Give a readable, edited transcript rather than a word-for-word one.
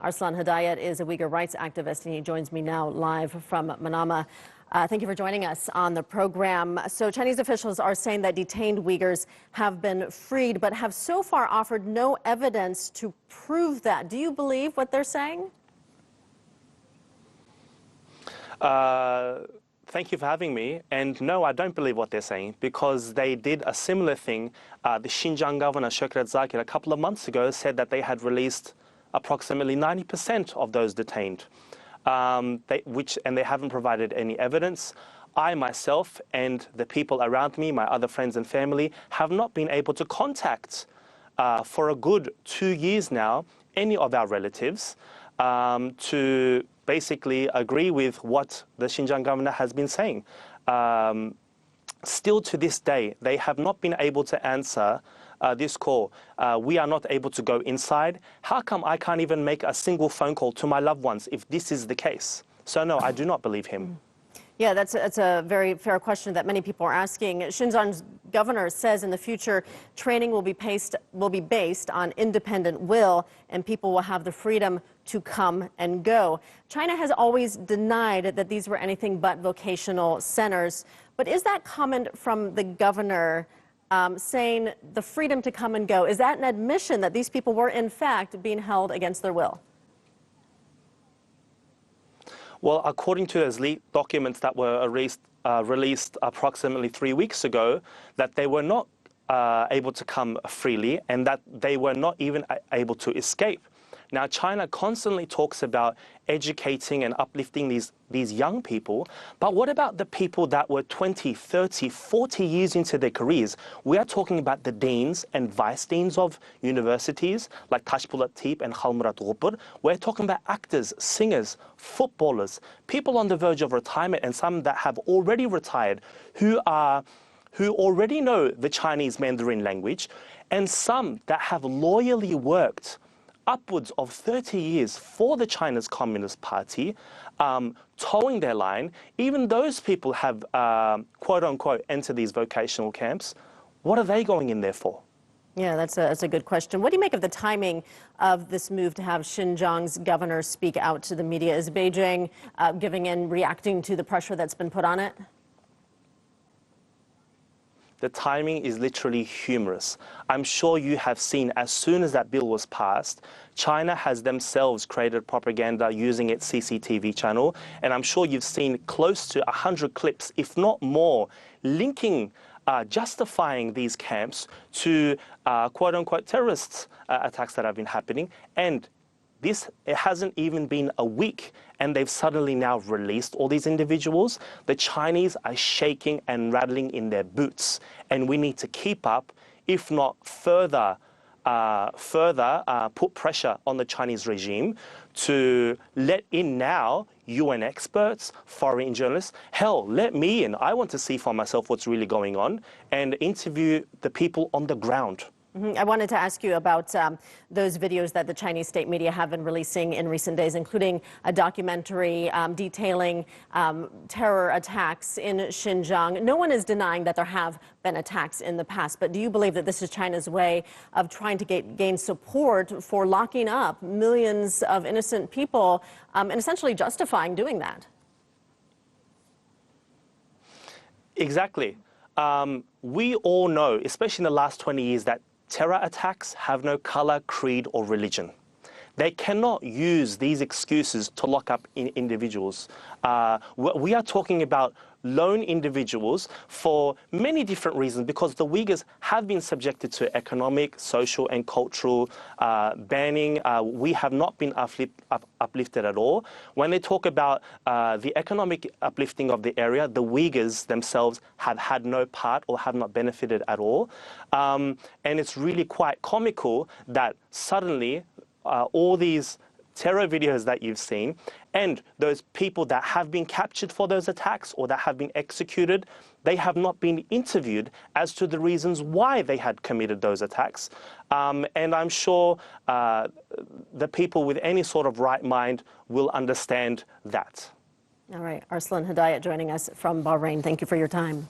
Arslan Hidayat is a Uyghur rights activist, and he joins me now live from Manama. Thank you for joining us on the program. So Chinese officials are saying that detained Uyghurs have been freed, but have so far offered no evidence to prove that. Do you believe what they're saying? Thank you for having me. And no, I don't believe what they're saying, because they did a similar thing. The Xinjiang governor, Shokrat Zakir, a couple of months ago said that they had released approximately 90% of those detained, and they haven't provided any evidence. I myself and the people around me, my other friends and family, have not been able to contact for a good 2 years now any of our relatives to basically agree with what the Xinjiang governor has been saying. Still to this day, they have not been able to answer this call. We are not able to go inside. How come I can't even make a single phone call to my loved ones if this is the case? So no, I do not believe him. Yeah, that's a very fair question that many people are asking. Xinjiang's governor says in the future training will be based on independent will, and people will have the freedom to come and go. China has always denied that these were anything but vocational centers. But is that comment from the governor saying the freedom to come and go, is that an admission that these people were in fact being held against their will? Well, according to those leaked documents that were released approximately 3 weeks ago, that they were not able to come freely and that they were not even able to escape. Now, China constantly talks about educating and uplifting these young people, but what about the people that were 20, 30, 40 years into their careers? We are talking about the deans and vice deans of universities like Tashpolat Teep and Khalmurat Ghupur. We're talking about actors, singers, footballers, people on the verge of retirement, and some that have already retired who already know the Chinese Mandarin language, and some that have loyally worked upwards of 30 years for the China's Communist Party, towing their line. Even those people have, quote unquote, entered these vocational camps. What are they going in there for? Yeah, that's a good question. What do you make of the timing of this move to have Xinjiang's governor speak out to the media? Is Beijing giving in, reacting to the pressure that's been put on it? The timing is literally humorous. I'm sure you have seen, as soon as that bill was passed, China has themselves created propaganda using its CCTV channel, and I'm sure you've seen close to 100 clips, if not more, linking, justifying these camps to quote-unquote terrorist attacks that have been happening. And it hasn't even been a week, and they've suddenly now released all these individuals. The Chinese are shaking and rattling in their boots, and we need to keep up, if not further put pressure on the Chinese regime to let in now UN experts, foreign journalists. Hell, let me in. I want to see for myself what's really going on and interview the people on the ground. I wanted to ask you about those videos that the Chinese state media have been releasing in recent days, including a documentary detailing terror attacks in Xinjiang. No one is denying that there have been attacks in the past, but do you believe that this is China's way of trying to gain support for locking up millions of innocent people and essentially justifying doing that? Exactly. We all know, especially in the last 20 years, that terror attacks have no color, creed, or religion. They cannot use these excuses to lock up individuals. We are talking about lone individuals for many different reasons, because the Uyghurs have been subjected to economic, social, and cultural banning. We have not been uplifted at all. When they talk about the economic uplifting of the area, the Uyghurs themselves have had no part or have not benefited at all. And it's really quite comical that suddenly all these terror videos that you've seen and those people that have been captured for those attacks or that have been executed, they have not been interviewed as to the reasons why they had committed those attacks. And I'm sure the people with any sort of right mind will understand that. All right, Arslan Hidayat joining us from Bahrain. Thank you for your time.